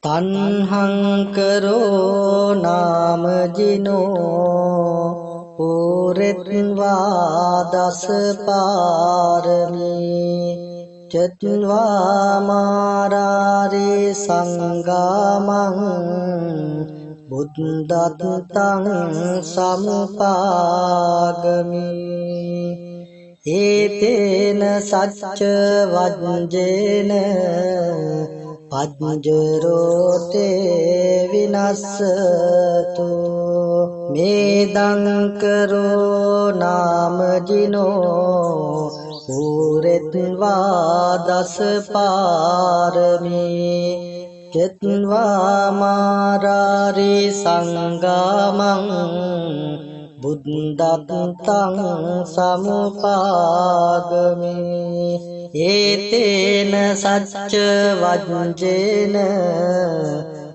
තන්හංකරෝ නාමජිනෝ පුරෙත්වා දස පාරමී චත්වා මාරාරේ සංගාමං බුද්ධත්තං සමුපාගමි ඒතේන සච්ච වජ්ජේන පජ්ජරෝතේ විනස්සතු මේදංකරෝ නාමජිනෝ පුරෙත්වා දස පාරමී චත්වා මාරාරේ සංගාමං බුද්ධත්තං සමුපාගමි ඒතේන සච්ච වජ්ජේන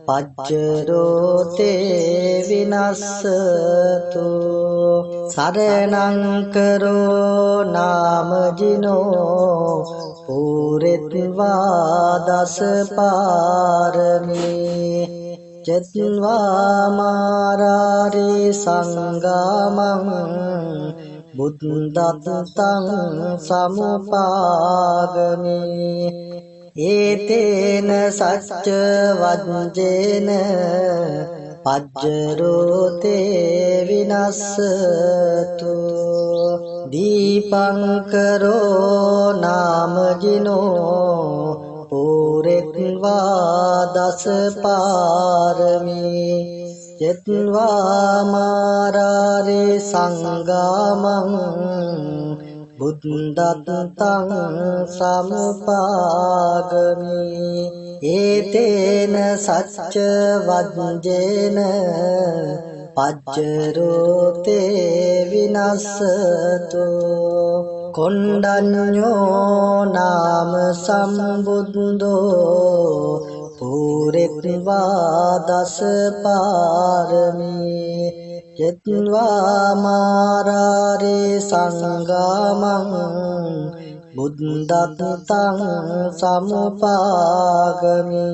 පජ්ජරෝතේ විනස්සතු සරණං කරෝ නාමජිනෝ පුරෙත්වා දස පාරමී චත්වා මාරාරේ සංගාමං බුද්ධත්තං සමුපාගමි ඒතේන සච්ච වජ්ජේන පජ්ජරෝතේ විනස්සතු දීපංකරෝ නාමජිනෝ පුරෙත්වා දස පාරමී චත්වා මාරාරේ සංගාමං බුද්ධත්තං සමුපාගමි ඒතේන සච්ච වජ්ජේන පජ්ජරෝතේ විනස්සතු කොණ්ඩඤ්ඤෝ නාම සම්බුද්ධෝ පුරෙත්වා දස පාරමී චත්වා මාරාරේ සංගාමං බුද්ධත්තං සමුපාගමි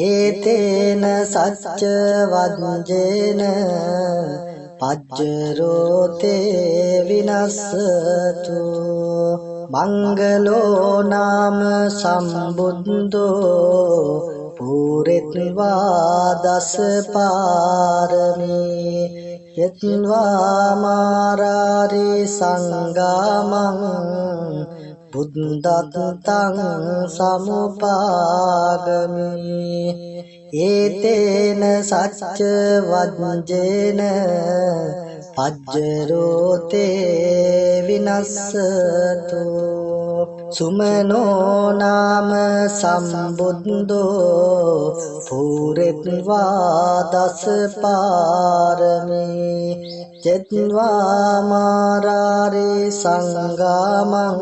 ඒතේන සච්ච වජ්ජේන පජ්ජරෝතේ විනස්සතු මංගලෝ නාම සම්බුද්ධෝ පුරෙත්වා දස පාරමී චත්වා මාරාරේ සංගාමං බුද්ධත්තං සමුපාගමි ඒතේන සච්ච වජ්ජේන පජ්ජරෝතේ විනස්සතු සුමනෝ නාම සම්බුද්ධෝ පුරෙත්වා දස පාරමී චත්වා මාරාරේ සංගාමං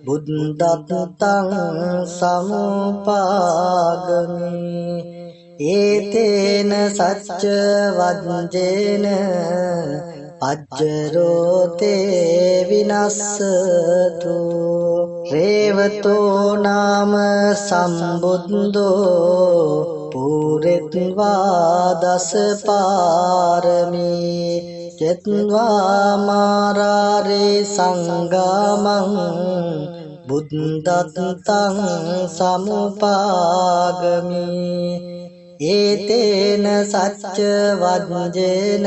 බුද්ධත්තං සමුපාගමි ඒතේන සච්ච වජ්ජේන පජ්ජරෝතේ විනස්සතු රේවතෝ නාම සම්බුද්ධෝ පුරෙත්වා දස පාරමී චත්වා මාරාරේ සංගාමං බුද්ධත්තං සමුපාගමි ඒතේන සච්ච වජ්ජේන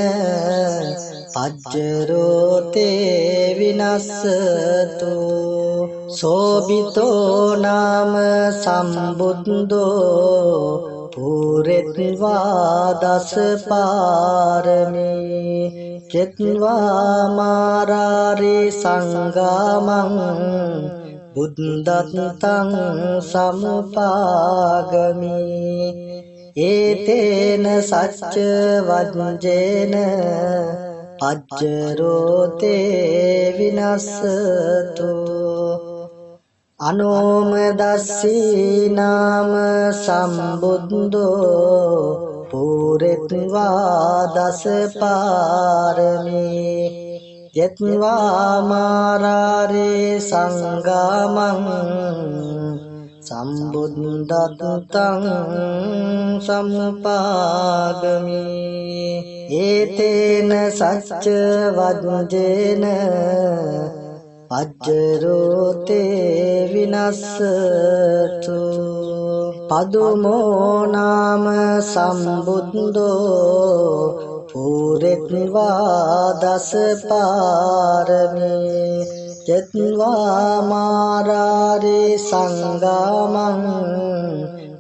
පජ්ජරෝතේ විනස්සතු සෝබිතෝ නාම සම්බුද්ධෝ පුරෙත්වා දස පාරමී චත්වා මාරාරේ සංගාමං බුද්ධත්තං සමුපාගමි ඒතේන සච්ච වජ්ජේන පජ්ජරෝතේ විනස්සතු අනෝමදස්සී නාම සම්බුද්ධෝ පුරෙත්වා දස පාරමී චත්වා මාරාරේ සංගාමං සම්බුද්දත්තං සම්පාගමි ඒතේන සච්ච වජ්ජේන පජ්ජරෝතේ විනස්සතු පදුමෝ නාම සම්බුද්ධෝ පුරෙත්වා දස පාරමී චත්වා මාරාරේ සංගාමං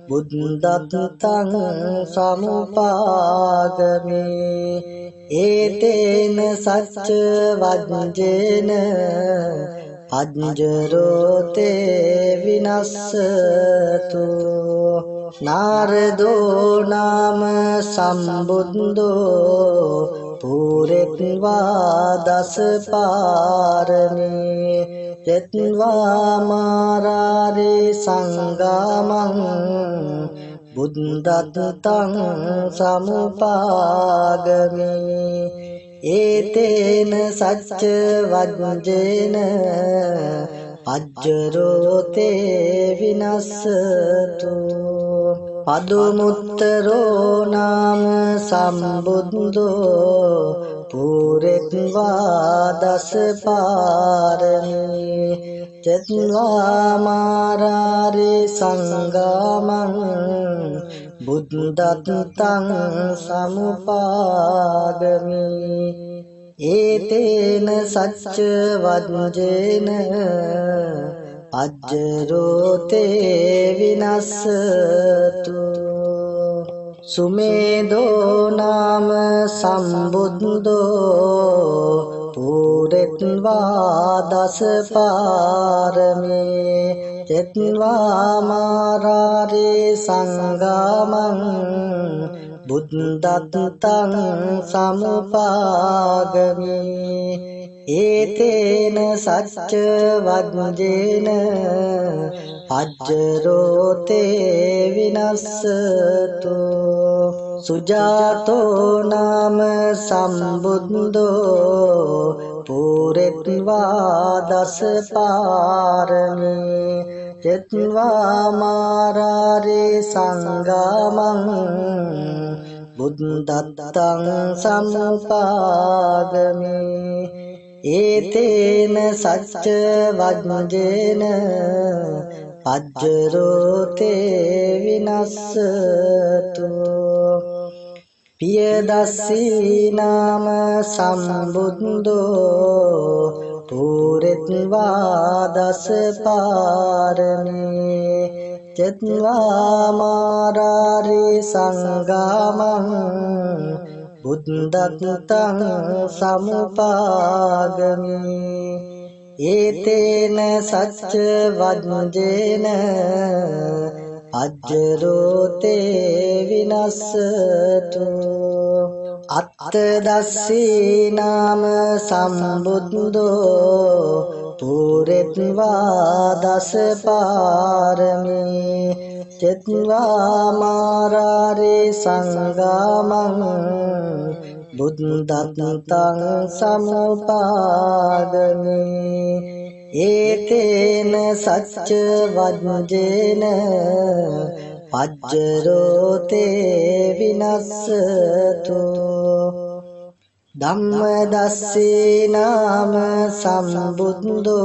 බුද්ධත්තං සමුපාගමේ ඒතේන සච්ච වජ්ජේන පජ්ජරෝතේ විනස්සතු නාරදෝ නාම සම්බුද්ධෝ පුරෙත්වා දස පාරමී චත්වා මාරාරේ සංගාමං බුද්ධත්තං සමුපාගමේ ඒතේන සච්ච වජ්ජේන පජ්ජරෝතේ විනස්සතු පදුමුත්තරෝ නාම සම්බුද්ධෝ පුරෙත්වා දස පාරමී චත්වා මාරාරේ සංගාමං බුද්ධත්තං සමුපාගමේ ඒතේන සච්ච වජ්ජේන පජ්ජරෝතේ විනස්සතු සුමේදෝ නාම සම්බුද්ධෝ පුරෙත්වා දස පාරමී චත්වා මාරාරේ සංගාමං බුද්ධත්තං සමුපාගමේ ඒතේන සච්ච වජ්ජේන පජ්ජරෝතේ විනස්සතු සුජාතෝ නාම සම්බුද්ධෝ පුරෙත්වා දස පාරමී චත්වා මාරාරේ සංගාමං බුද්ධත්තං සමුපාගමේ ඒතේන සච්ච වජ්ජේන පජ්ජරෝතේ විනස්සතු පියදස්සී නාම සම්බුද්ධෝ පුරෙත්වා දස පාරමී චත්වා මාරාරේ සංගාමං බුද්ධත්තං සමුපාගමේ ඒතේන සච්ච වජ්ජේන පජ්ජරෝතේ විනස්සතු අත්තදස්සී නාම සම්බුද්ධෝ පුරෙත්වා දස පාරමී චත්වා මාරාරේ සංගාමං බුද්ධත්තං සමුපාගමේ ඒතේන සච්ච වජ්ජේන පජ්ජරෝතේ විනස්සතු ධම්මදස්සී නාම සම්බුද්ධෝ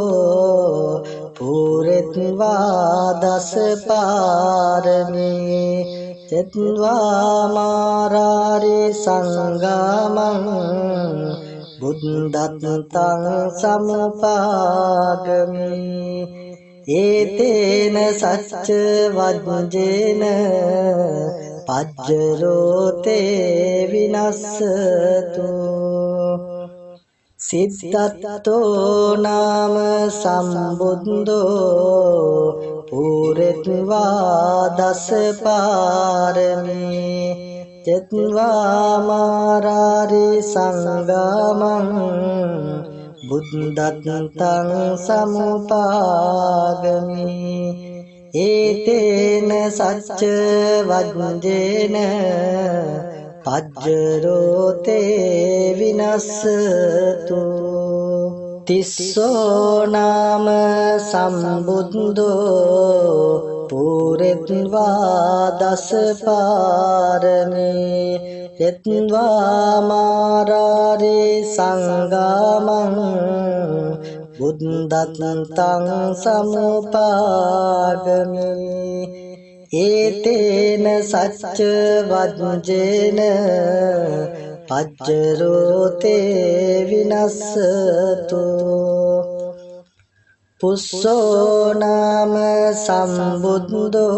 පුරෙත්වා දස පාරමී චත්වා මාරාරේ සංගාමං බුද්ධත්තං සමුපාගමේ ඒතේන සච්ච වජ්ජේන පජ්ජරෝතේ විනස්සතු සිද්ධත්තෝ නාම සම්බුද්ධෝ පුරෙත්වා දස පාරමී චත්වා මාරාරේ සංගාමං බුද්ධත්තං සමුපාගමේ ඒතේන සච්ච වජ්ජේන පජ්ජරෝතේ විනස්සතු තිස්සෝ නාම සම්බුද්ධෝ පුරෙත්වා දස පාරමී චෙත්වා මාරාරේ සංගාමං බුද්දත්තං සමුපාගමි ඒතේන සච්ච වජ්ජේන පජ්ජරෝතේ විනස්සතු පුස්සෝ නාම සම්බුද්ධෝ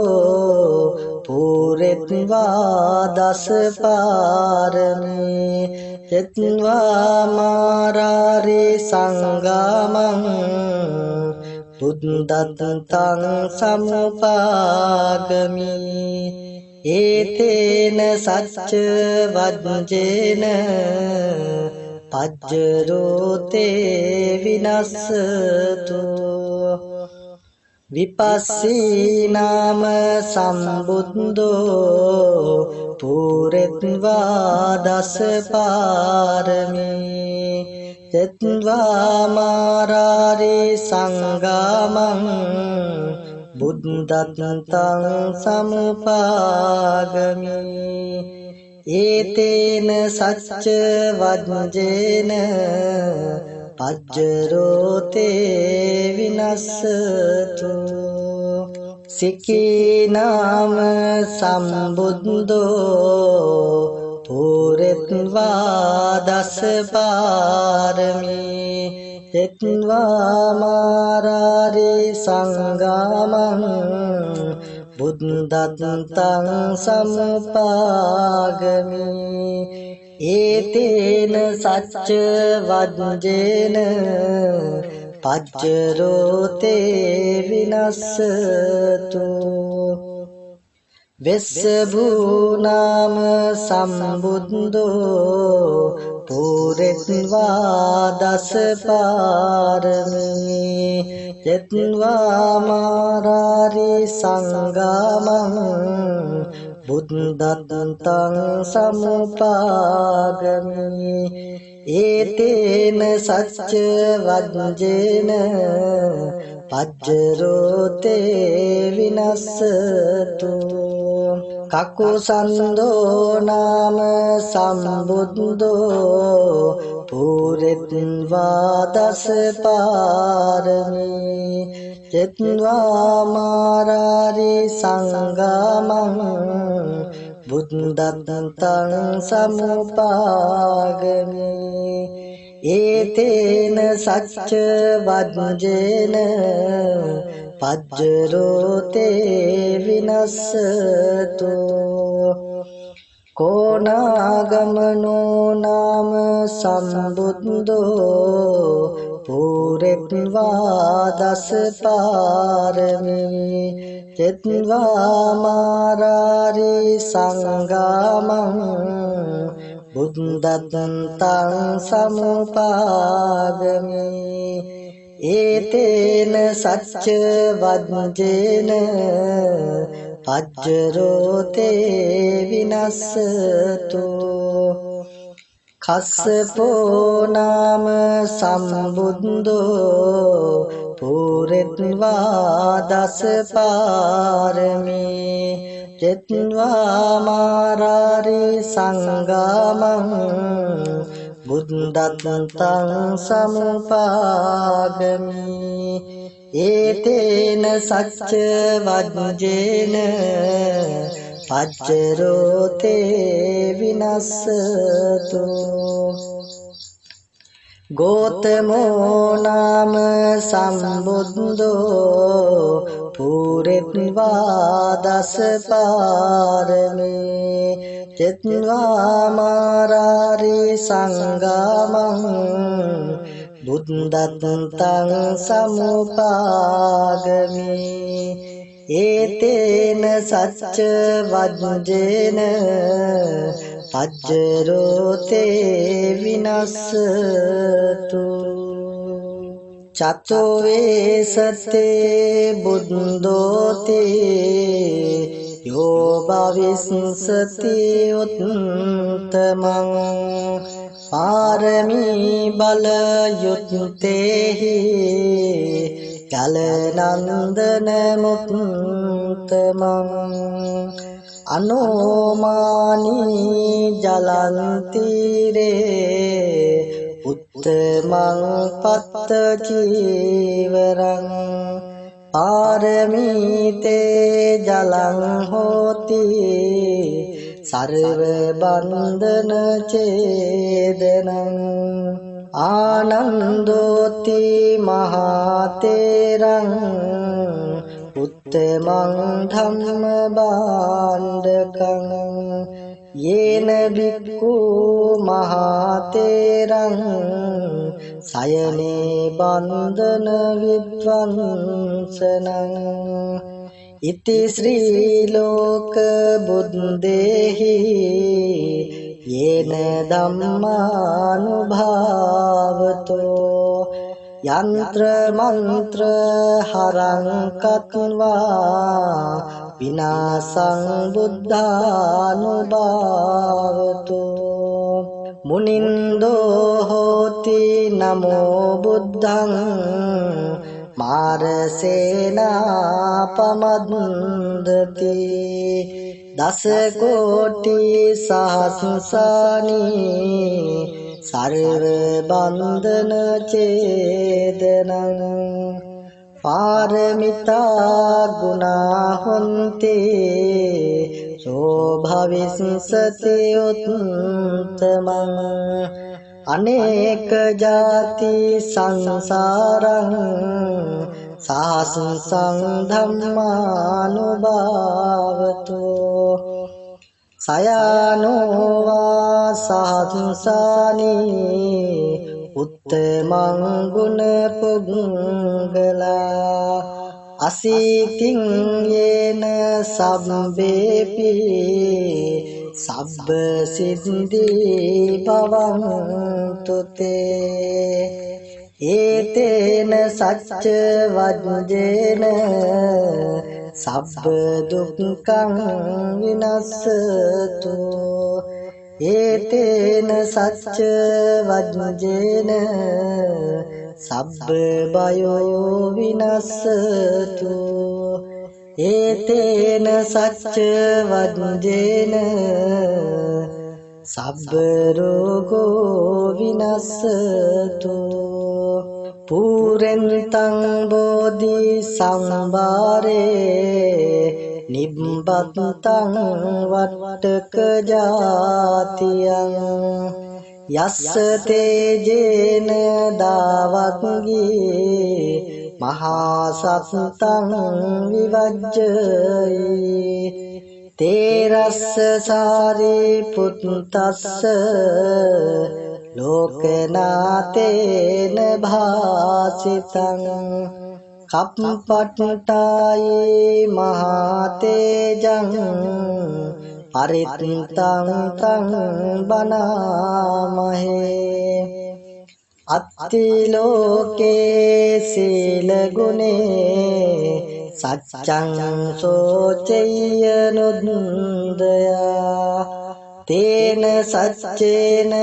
පුරෙත්වා දස පාරමී චෙත්වා මාරාරේ සංගාමං බුද්දත්තං සමුපාගමි ඒතේන සච්ච වජ්ජේන පජ්ජරෝතේ විනස්සතු විපස්සී නාම සම්බුද්ධෝ පුරෙත්වා දස පාරමී චෙත්වා මාරාරේ සංගාමං බුද්දත්තං සමුපාගමි ඒතේන සච්ච වජ්ජේන පජ්ජරෝතේ විනස්සතු සිකී නාම සම්බුද්ධෝ පුරෙත්වා දස පාරමී චෙත්වා මාරාරේ සංගාමං බුද්දත්තං සමුපාගමි ඒතේන සච්ච වජ්ජේන පජ්ජරෝතේ විනස්සතු වෙස්සභූනාම සම්බුද්ධෝ පුරෙත්වා දස පාරමී චෙත්වා මාරාරේ සංගාමං බුද්දත්තං සමුපාගමි ඒතේන සච්ච වජ්ජේන පජ්ජරෝතේ විනස්සතු කකුසන්தோ නාම සම්බුද්ධෝ පුරෙත්වා දස පාරමී චෙත්වා මාරාරේ සංගාමං බුද්දත්තං සමුපාගමි ඒතේන සච්ච වජ්ජේන පජ්ජරෝතේ විනස්සතු කෝනාගමනෝ නාම සම්බුද්ධෝ පුරෙත්වා දස පාරමී චෙත්වා මාරාරේ සංගාමං බුද්දත්තං සමුපාගමි ඒතේන සච්ච වජ්ජේන පජ්ජරෝතේ විනස්සතු කස්සපෝ නාම සම්බුද්ධෝ පුරෙත්වා දස පාරමී චෙත්වා මාරාරේ සංගාමං බුද්දත්තං සමුපාගමි ඒතේන සච්ච වජ්ජේන පජ්ජරෝතේ විනස්සතු ගෝතමෝ නාම සම්බුද්ධෝ පුරෙත්වා දස පාරමී චෙත්වා මාරාරේ සංගාමං බුද්දත්තං සමුපාගමි ඒතේන සච්ච වජ්ජේන පජ්ජරෝතේ විනස්සතු චතෝ වේසතේ බුද්ධෝති යෝ භවිස්සති උත්තමං පාරමී බල යුත්තේහි ජලනන්දන මුත්තමං අනෝමානී ජලන්තිරේ උත්තමං පත්ත චීවරං පාරමීතේ ජලං හෝති සර්ව බන්ධන චේදනං ආනන්දෝති මහතේරං උත්තමං ධම්ම බාණ්ඩකං යේන බික්ඛු මහතේරං සයනේ බන්ධන විද්වංසනං ඉති ශ්‍රී ලෝක බුද්දේහි යේන ධම්මානුභාවතෝ යන්ත්‍ර මන්ත්‍ර හරං කତ୍වා විනාසං බුද්ධානුභාවතෝ මුනින්දෝ හෝති නමෝ බුද්ධං මාරසේනාපමද්දති දස කෝටි සහස්‍රානි සර්ව බන්ධන චේදනං පාරමිතා ගුණා හොන්ති සෝ භවිස්සති උත්තමං අනේක ජාති සංසාරං සාසං ධම්මානුභාවතෝ සයානෝ වා සහංසානි උත්තමං ගුණ පුග්ගලා අසීතින් යේන සම්බේපි සබ්බ සිද්ධි භවන්තු තේ ඒතේන සච්ච වජ්ජේන සබ්බ දුක්ඛං විනස්සතු ඒතේන සච්ච වජ්ජේන සබ්බ බයෝ විනස්සතු ඒතේන සච්ච වජ්ජේන සබ්බ රෝගෝ විනස්සතු පුරෙන්තං බෝධි සම්භාරේ නිබ්බත්තං වට්ටක ජාතියං යස්ස තේජේන දාවග්ගී මහා සත්තං විවජ්ජයි තේරස්ස සාරිපුත්තස්ස ලෝකනාතේන භාසිතං කප්පට්ටායේ මහතේජං පරිත්තං තං බනාමහේ අත්ති ලෝකේ සීල ගුණේ සච්ඡං සෝචෙය්‍ය නුද්දයා තේන සච්චේන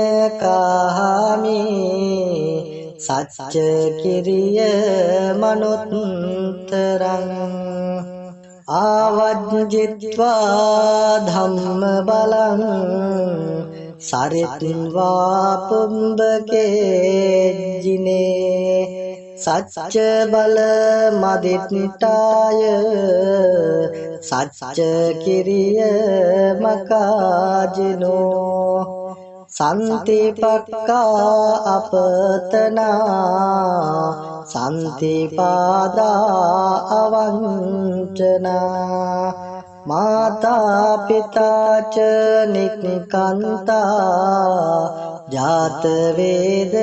කාමි සච්ච කිරිය මනුත්තරං ආවජ්ජිත්වා ධම්ම බලං සරිත්වා පුම්බකේ ජිනේ සච්ච බල මදිට්ඨාය සච්ච කිරිය මකාජිනෝ සන්තිපක්ඛා අපතනා සන්තිපාදා අවංචනා මාතා පිතා ච නික්ඛන්තා ජාත වේද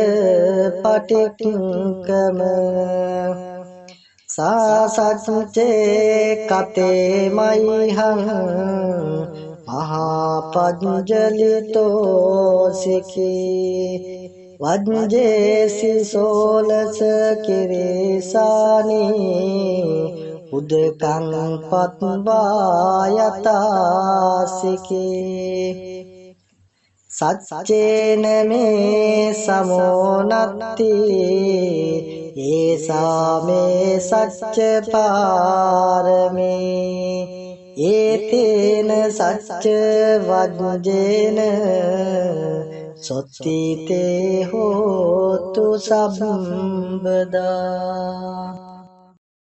පටික්කම සාසච්චේ කතේ මයිහං මහා පජ්ජලිතෝ සිකී වජ්ජේසි සෝලස කිරේසානි උදකං පත්වායතාසිකී සච්චේන මේ සමෝනත්ති ඒසා මේ සච්ච පාරමේ ඒතේන සච්ච වජ්ජේන සොත්තිතේ හෝතු සම්බදා